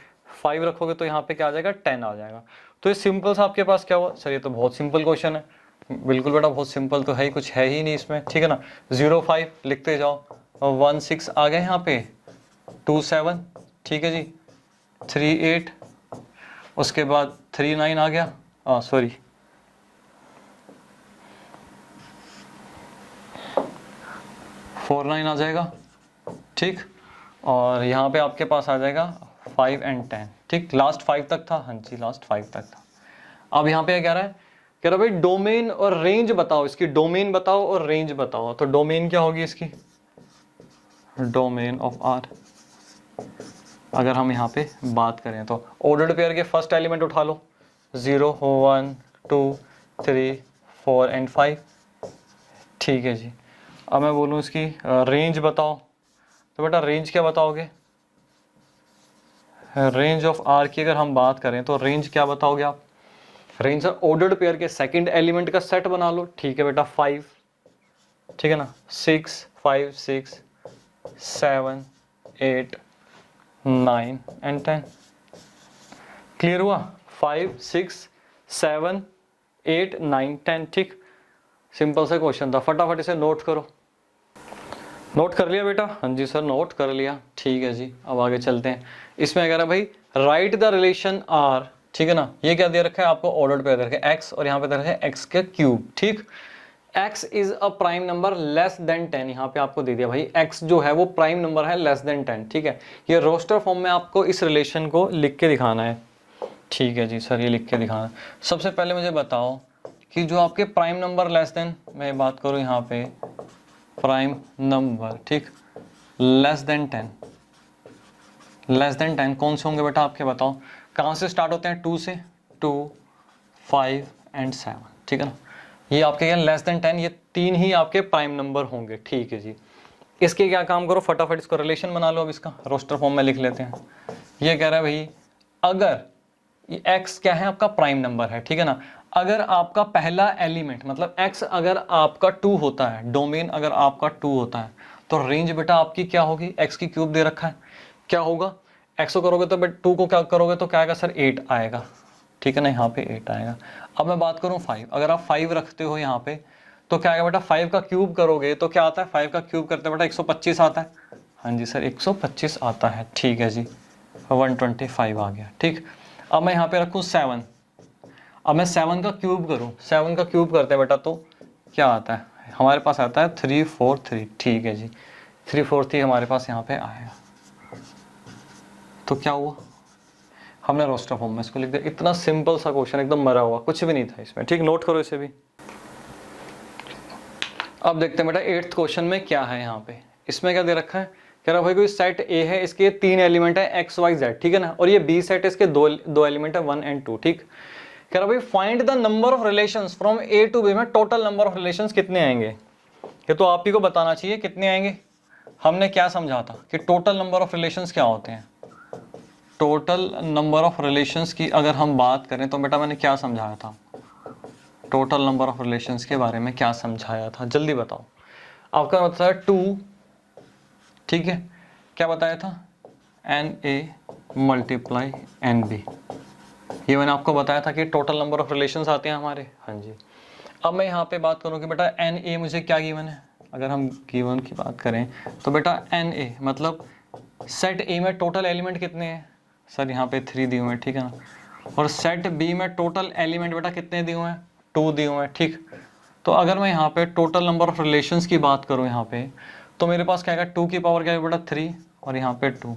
5 रखोगे तो यहाँ पे क्या आ जाएगा 10 आ जाएगा। तो ये सिंपल सा आपके पास क्या हुआ सर, ये तो बहुत सिंपल क्वेश्चन है। बिल्कुल बेटा बहुत सिंपल तो है ही, कुछ है ही नहीं इसमें, ठीक है ना। 0 5 लिखते जाओ, 1 6 आ गए यहाँ पे, 2 7, ठीक है जी, 3 8, उसके बाद 3 9 आ गया, सॉरी 4 9 आ जाएगा, ठीक। और यहाँ पे आपके पास आ जाएगा 5 and 10, ठीक। लास्ट 5 तक था, हाँ जी लास्ट 5 तक था। अब यहाँ पे क्या कह रहा है, कह रहा भाई डोमेन और रेंज बताओ, इसकी डोमेन बताओ और रेंज बताओ। तो डोमेन क्या होगी इसकी, डोमेन ऑफ आर। अगर हम यहाँ पे बात करें तो ऑर्डर्ड पेयर के फर्स्ट एलिमेंट उठा लो, 0 1 2 3 4 and 5, ठीक है जी। अब मैं बोलूँ इसकी रेंज बताओ, तो बेटा रेंज क्या बताओगे, रेंज ऑफ आर की अगर हम बात करें तो रेंज क्या बताओगे आप, रेंज सर ऑर्डर्ड पेयर के सेकंड एलिमेंट का सेट बना लो, ठीक है बेटा 5, ठीक है ना, 6 5 6 7 8 9 and 10। क्लियर हुआ, 5 6 7 8 9 10, ठीक। सिंपल सा क्वेश्चन था, फटाफट इसे नोट करो। नोट कर लिया बेटा, हाँ जी सर नोट कर लिया, ठीक है जी। अब आगे चलते हैं। इसमें अगर है भाई राइट द रिलेशन आर, ठीक है ना। ये क्या दे रखा है आपको ऑर्डर्ड पे दे रखा है x, और यहाँ पे दे रखा है x के क्यूब, ठीक। x is a prime number less then 10, यहाँ पे आपको दे दिया भाई x जो है वो प्राइम नंबर है लेस देन 10, ठीक है। ये रोस्टर फॉर्म में आपको इस रिलेशन को लिख के दिखाना है, ठीक है जी सर ये लिख के दिखाना है। सबसे पहले मुझे बताओ कि जो आपके प्राइम नंबर लेस देन, मैं बात करूँ यहाँ पे प्राइम नंबर, ठीक, लेस देन 10, लेस देन 10 कौन से होंगे बेटा आपके, बताओ कहाँ से स्टार्ट होते हैं, 2 से, 2, 5 एंड 7, ठीक है ना। ये आपके क्या लेस देन 10, ये 3 ही आपके प्राइम नंबर होंगे, ठीक है जी। इसके क्या काम करो, फटाफट इसको रिलेशन बना लो। अब इसका रोस्टर फॉर्म में लिख लेते हैं। ये कह रहा है भाई अगर x क्या है आपका प्राइम नंबर है, ठीक है ना, अगर आपका पहला एलिमेंट मतलब x अगर आपका 2 होता है, डोमेन अगर आपका 2 होता है, तो रेंज बेटा आपकी क्या होगी, x की क्यूब दे रखा है, क्या होगा, x को करोगे तो बेटा 2 को क्या करोगे तो क्या आएगा सर 8 आएगा, ठीक है ना, यहाँ पे 8 आएगा। अब मैं बात करूँ 5, अगर आप 5 रखते हो यहाँ पे तो क्या आएगा बेटा, 5 का क्यूब करोगे तो क्या आता है, 5 का क्यूब करते बेटा 125 आता है, हाँ जी सर 125 आता है, ठीक है जी, 125 आ गया, ठीक। अब मैं यहाँ पे रखूँ 7, अब मैं 7 का क्यूब करूँ, 7 का क्यूब करते हैं बेटा तो क्या आता है, हमारे पास आता है 343, ठीक है जी, 343 हमारे पास यहाँ पे आएगा। तो क्या हुआ, हमने रोस्टर फॉर्म में इसको लिख दिया। इतना सिंपल सा क्वेश्चन, एकदम मरा हुआ, कुछ भी नहीं था इसमें, ठीक, नोट करो इसे भी। अब देखते हैं बेटा 8th क्वेश्चन में क्या है। यहाँ पे इसमें क्या दे रखा है, कह रहा भाई कोई सेट ए है, इसके 3 एलिमेंट है एक्स वाई जेड, ठीक है ना, और ये बी सेट है, इसके दो एलिमेंट है 1 एंड 2, ठीक। कह रहा भाई find the number of relations from A to B में टोटल नंबर ऑफ रिलेशंस कितने आएंगे। ये तो आप ही को बताना चाहिए कितने आएंगे। हमने क्या समझा था कि टोटल नंबर ऑफ रिलेशंस क्या होते हैं, टोटल नंबर ऑफ रिलेशंस की अगर हम बात करें तो बेटा मैंने क्या समझाया था, टोटल नंबर ऑफ रिलेशंस के बारे में क्या समझाया था, जल्दी बताओ। आपका मतलब है 2, ठीक है, क्या बताया था, N A multiply N B, ये मैंने आपको बताया था कि टोटल नंबर ऑफ रिलेशंस आते हैं हमारे, हाँ जी। अब मैं यहाँ पे बात करूँ कि बेटा एन ए मुझे क्या गिवन है, अगर हम गिवन की बात करें तो बेटा एन ए मतलब सेट ए में टोटल एलिमेंट कितने हैं सर, यहाँ पे 3 दिए हुए हैं, ठीक है ना, और सेट बी में टोटल एलिमेंट बेटा कितने दिए हुए हैं, 2 दिए हुए हैं, ठीक। तो अगर मैं यहाँ पे टोटल नंबर ऑफ रिलेशंस की बात करूँ यहाँ पे, तो मेरे पास क्या आएगा, 2 की पावर क्या है बेटा 3 और यहाँ पे 2,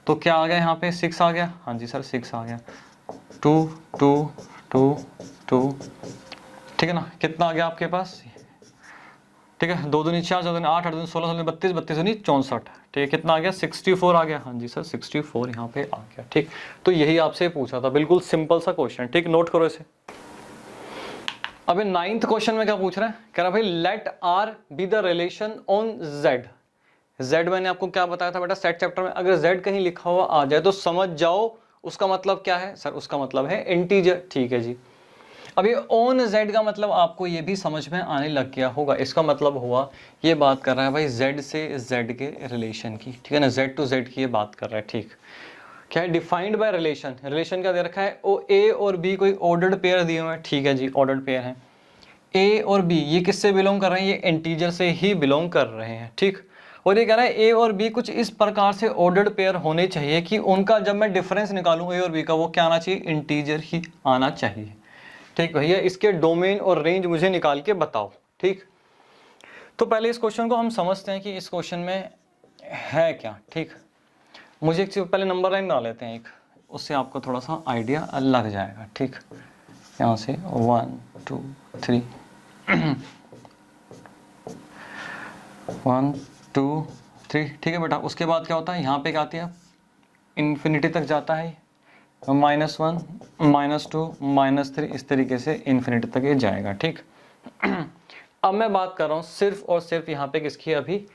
तो क्या आ गया यहाँ पे 6 आ गया, हाँ जी सर 6 आ गया, 2 2 2 2, ठीक है ना, कितना आ गया आपके पास, ठीक है, 2 दूनी 4, 4 दूनी 8, 8 दूनी 16, 16 32, 32 दूनी 64, ठीक है, कितना आ गया 64 आ गया, हाँ जी सर 64 यहाँ पे आ गया, ठीक। तो यही आपसे पूछा था, बिल्कुल सिंपल सा क्वेश्चन, ठीक, नोट करो इसे। अबे 9th क्वेश्चन में क्या पूछ रहा है, कह रहा भाई let R be the relation on Z. Z मैंने आपको क्या बताया था बेटा सेट चैप्टर में, अगर जेड कहीं लिखा हुआ आ जाए तो समझ जाओ उसका मतलब क्या है सर, उसका मतलब है इंटीजर, ठीक है जी। अब ये ऑन जेड का मतलब आपको ये भी समझ में आने लग गया होगा, इसका मतलब हुआ ये बात कर रहा है भाई जेड से जेड के रिलेशन की, ठीक है ना, जेड टू जेड की ये बात कर रहा है, ठीक। क्या है, डिफाइंड बाय रिलेशन, रिलेशन क्या दे रखा है, ओ ए और बी कोई ऑर्डर्ड पेयर दिए हुए हैं, ठीक है जी, ऑर्डर्ड पेयर है। ए और बी ये किससे बिलोंग कर रहे हैं, ये इंटीजर से ही बिलोंग कर रहे हैं, ठीक। और ये कह रहा है ए और बी कुछ इस प्रकार से ऑर्डर्ड पेयर होने चाहिए कि उनका जब मैं डिफरेंस निकालूं ए और बी का, वो क्या आना चाहिए, इंटीजर ही आना चाहिए, ठीक भैया। इसके डोमेन और रेंज मुझे निकाल के बताओ, ठीक। तो पहले इस क्वेश्चन को हम समझते हैं कि इस क्वेश्चन में है क्या, ठीक। मुझे एक चीज पहले नंबर लाइन बना लेते हैं एक, उससे आपको थोड़ा सा आइडिया लग जाएगा, ठीक। यहाँ से 1 2 3 1 2 3, ठीक है बेटा। उसके बाद क्या होता है, यहाँ पे क्या आती है, इन्फिनिटी तक जाता है, -1 -2 -3, इस तरीके से इन्फिनिटी तक ये जाएगा, ठीक। अब मैं बात कर रहा हूँ सिर्फ और सिर्फ यहाँ पे किसकी, अभी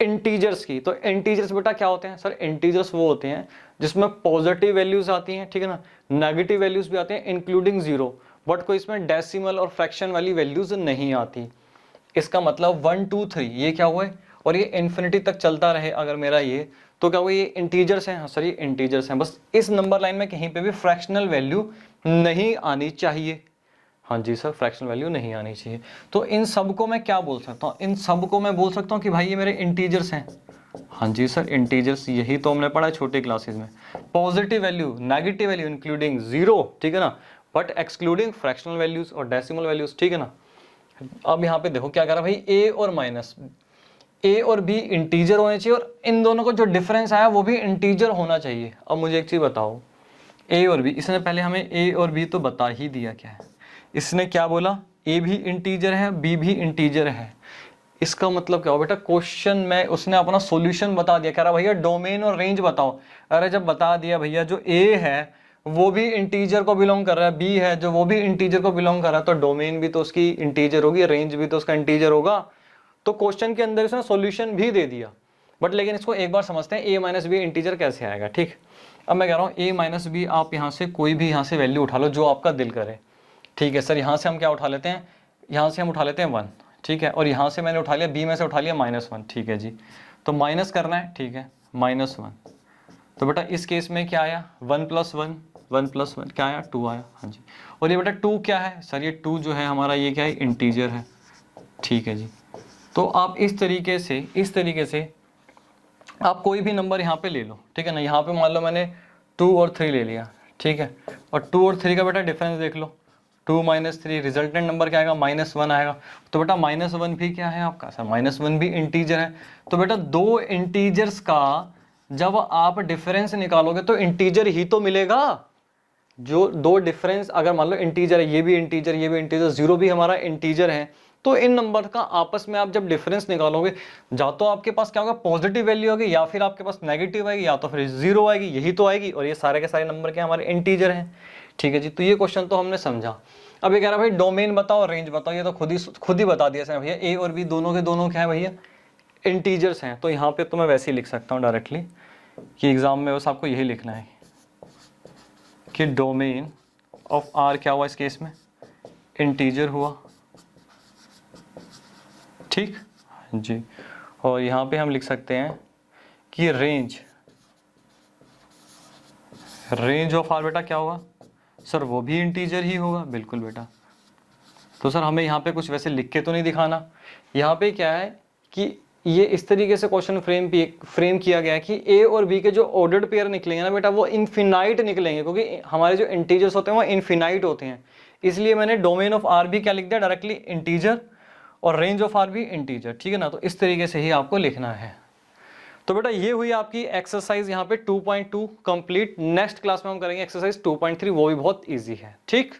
इंटीजर्स की। तो इंटीजर्स बेटा क्या होते हैं सर, इंटीजर्स वो होते हैं जिसमें पॉजिटिव वैल्यूज आती हैं, ठीक है ना, नेगेटिव वैल्यूज भी आते हैं इंक्लूडिंग 0, बट कोई इसमें डेसिमल और फ्रैक्शन वाली वैल्यूज नहीं आती। इसका मतलब 1 2 3 ये क्या हुआ है, और ये इन्फिनिटी तक चलता रहे अगर मेरा ये, तो क्या हुआ, ये इंटीजर्स हैं, हाँ सर ये इंटीजर्स हैं। बस इस नंबर लाइन में कहीं पे भी फ्रैक्शनल वैल्यू नहीं आनी चाहिए, हाँ जी सर फ्रैक्शनल वैल्यू नहीं आनी चाहिए। तो इन सब को मैं क्या बोल सकता हूँ, इन सब को मैं बोल सकता हूँ कि भाई ये मेरे इंटीजर्स हैं, हाँ जी सर इंटीजर्स, यही तो हमने पढ़ा है छोटी क्लासेस में। Positive value, negative value including 0, ठीक है ना, बट एक्सक्लूडिंग फ्रैक्शनल वैल्यूज और डेसिमल वैल्यूज, ठीक है ना। अब यहाँ पे देखो क्या कर रहा है भाई, ए और माइनस, ए और बी इंटीजर होने चाहिए और इन दोनों को जो डिफरेंस आया वो भी इंटीजर होना चाहिए। अब मुझे एक चीज बताओ, ए और बी, इसने पहले हमें ए और बी तो बता ही दिया क्या है, इसने क्या बोला, ए भी इंटीजर है बी भी इंटीजर है। इसका मतलब क्या हो बेटा, क्वेश्चन में उसने अपना सॉल्यूशन बता दिया, कह रहा भैया डोमेन और रेंज बताओ। अरे जब बता दिया भैया, जो ए है वो भी इंटीजर को बिलोंग कर रहा है, बी है जो वो भी इंटीजर को बिलोंग कर रहा है, तो डोमेन भी तो उसकी इंटीजर होगी, रेंज भी तो उसका इंटीजर होगा। तो क्वेश्चन के अंदर इसने सॉल्यूशन भी दे दिया। बट लेकिन इसको एक बार समझते हैं, ए माइनस बी इंटीजर कैसे आएगा। ठीक, अब मैं कह रहा हूँ ए माइनस बी, आप यहाँ से कोई भी यहाँ से वैल्यू उठा लो जो आपका दिल करे। ठीक है सर, यहाँ से हम क्या उठा लेते हैं, यहाँ से हम उठा लेते हैं 1, ठीक है, और यहाँ से मैंने उठा लिया, बी में से उठा लिया -1, ठीक है जी। तो माइनस करना है, ठीक है, -1। तो बेटा इस केस में क्या आया, 1 + 1, 1 + 1 क्या आया, 2 आया। हाँ जी, और ये बेटा 2 क्या है सर, ये 2 जो है हमारा ये क्या है, इंटीजर है। ठीक है जी, तो आप इस तरीके से आप कोई भी नंबर यहाँ पे ले लो, ठीक है ना। यहाँ पे मान लो मैंने 2 और 3 ले लिया, ठीक है, और 2 और 3 का बेटा डिफरेंस देख लो, 2 - 3, रिजल्टेंट नंबर क्या आएगा, -1 आएगा। तो बेटा -1 भी क्या है आपका सर, -1 भी इंटीजर है। तो बेटा दो इंटीजर्स का जब आप डिफरेंस निकालोगे तो इंटीजर ही तो मिलेगा। जो दो डिफरेंस, अगर मान लो इंटीजर है, ये भी इंटीजर, ये भी इंटीजर, 0 भी हमारा इंटीजर है, तो इन नंबर का आपस में आप जब डिफरेंस निकालोगे, या तो आपके पास क्या होगा, पॉजिटिव वैल्यू होगी, या फिर आपके पास नेगेटिव आएगी, या तो फिर 0 आएगी, यही तो आएगी। और ये सारे के सारे नंबर के हमारे इंटीजर हैं। ठीक है जी, तो ये क्वेश्चन तो हमने समझा। अब ये कह रहा है भाई डोमेन बताओ, रेंज बताओ, ये तो खुद ही बता दिया भैया, ए और बी दोनों के दोनों क्या है भैया, इंटीजर्स हैं। तो यहाँ पे तो मैं वैसे ही लिख सकता हूँ डायरेक्टली कि एग्जाम में बस आपको यही लिखना है कि डोमेन ऑफ आर क्या हुआ इस केस में, इंटीजर हुआ। ठीक जी, और यहाँ पे हम लिख सकते हैं कि रेंज ऑफ आर बेटा क्या होगा सर, वो भी इंटीजर ही होगा। बिल्कुल बेटा, तो सर हमें यहाँ पे कुछ वैसे लिख के तो नहीं दिखाना। यहाँ पे क्या है कि ये इस तरीके से क्वेश्चन फ्रेम किया गया है कि ए और बी के जो ऑर्डर्ड पेयर निकलेंगे ना बेटा, वो इनफिनाइट निकलेंगे, क्योंकि हमारे जो इंटीजर्स होते हैं वो इनफिनाइट होते हैं। इसलिए मैंने डोमेन ऑफ आर भी क्या लिख दिया, डायरेक्टली इंटीजर, और रेंज ऑफ आर भी इंटीजर। ठीक है ना, तो इस तरीके से ही आपको लिखना है। तो बेटा ये हुई आपकी एक्सरसाइज यहाँ पे 2.2 कंप्लीट। नेक्स्ट क्लास में हम करेंगे एक्सरसाइज 2.3, वो भी बहुत ईजी है। ठीक।